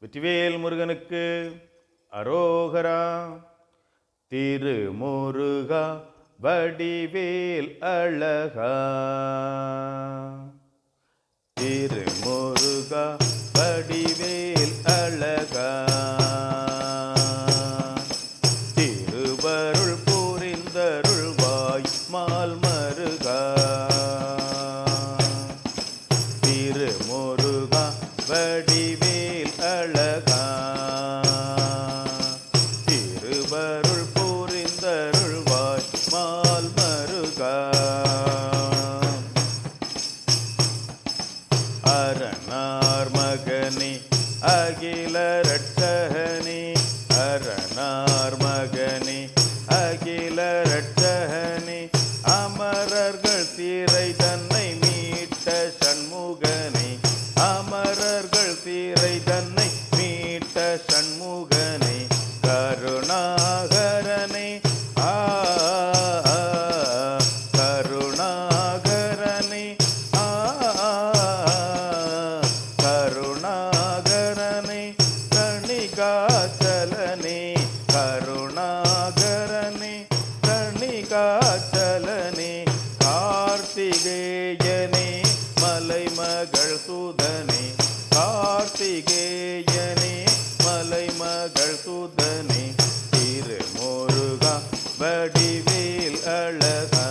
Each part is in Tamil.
வெற்றிவேல் முருகனுக்கு அரோகரா. திருமுருகா வடிவேல் அழகா, திருமுருகா வடிவேல் அழகா, திருவருள் புரிந்தருள்வாய் மால் மருகா. திருமுருகா வடிவேல் அழகா, திருவருள் புரிந்தருள்வாய் மால் மருகா. அரணார் மகனே அகில ரட்சகனே, அரணார் மகனே அகில ரட்சகனே, அமரர்கள் தீரை தன்னை மீட்ட சண்முகனே, அமரர்கள் தீரை தன்னை மீட்ட சண்முகனே, கருணாகரனே கருணாகரனே கருணாகரனே, கணிகாச்சலனே கருணாகரனே, கணிகாச்சலனே, கார்த்திகேயனே மலைமகள் சுதனே, கார்த்திகேயனே மலைமகள் சுதனே, திருமுருகா வடிவேல் அழகா,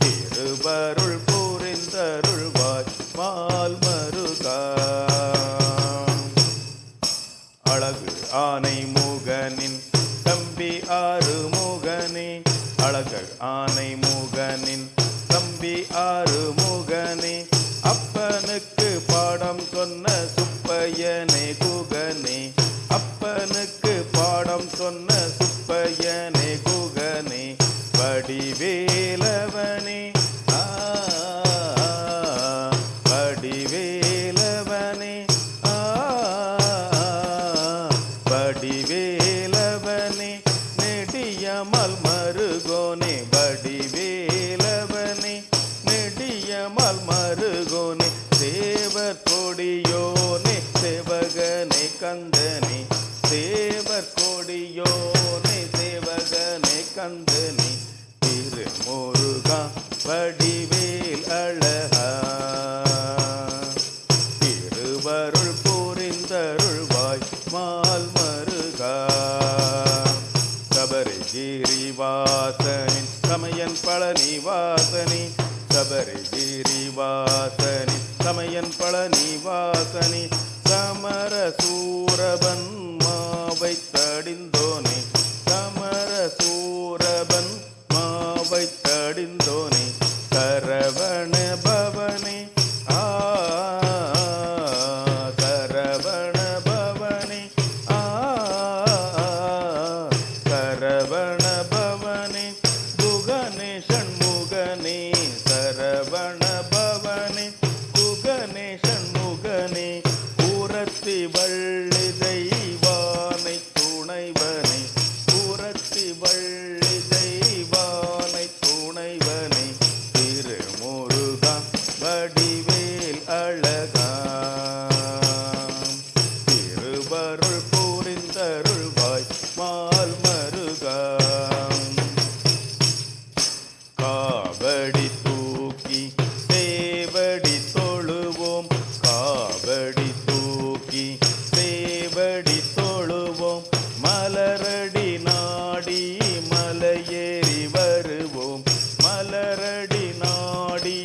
திருவருள் புரிந்தருள்வாய் மால் மருகா. அழகு ஆனை முகனின் தம்பி ஆறுமுகனே, அழகு ஆனை முகனின் தம்பி ஆறுமுகனே, அப்பனுக்கு பாடம் சொன்ன சுப்பையனே குகனே, அப்பனுக்கு பாடம் சொன்ன சுப்பையனே குகனே, வடிவேலவனே வடிவேலவனே வடிவேலவனே, நெடியமல் மருகோனே வடிவேலவனே, நெடியமல் மருகோனே, தேவர் கொடியோனே சேவகனே கந்தனே, தேவர் கொடியோனே சேவகனே கந்தனே, திருமுருகா வடிவேல் அழகா, திருவருள் புரிந்தருள்வாய் மால் மருகா. சபரிகிரிவாசனின் சமயன் பழனிவாசனி, சபரிகிரிவாசனின் சமயன் பழனிவாசனி, சமர சூரபன் மாவை தடிந்தோனே, சமர சூரபன் மாவை தடிந்தோனே, சரவண பவனே சரவண பவனே சரவண பவனே, குகனே சண்முகனே சரவண பவனே, குகனே சண்முகனே, கூரத்தி வள்ளி தெய்வானை துணைவனே, கூரத்தி வள்ளி தெய்வானை துணைவனே, திருமுருகா வடிவேல் அழகா, திருவருள் புரிந்தருள்வாய் மால் மருகா. காவடி தூக்கி சேவடி தொழுவோம், காவடி தூக்கி சேவடி தொழுவோம், மலரடி நாடி மலையேறி வருவோம், மலரடி நாடி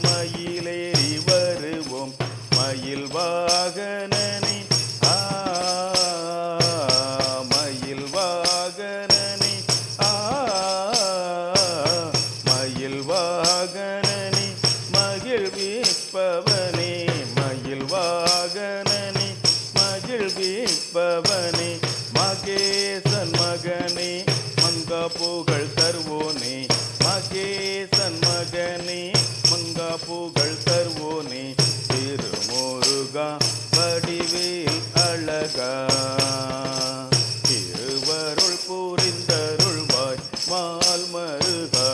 மயிலேறி வருவோம், மயில் வாகனனே மயில் வாகனனே மயில் வாகனனே, மகிழ்விப்பவனே மயில் வாகனனே, மகிழ்விப்பவனே, மகேசன் மகனே மங்கா புகழ் தருவோனே, மகேசன் மகனே மங்கா புகழ் தருவோனே, திருமுருகா வடிவேல் அழகா, திருவருள் புரிந்தருள்வாய் மால் மருகா.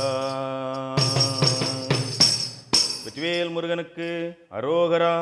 வெற்றிவேல் முருகனுக்கு அரோகரா.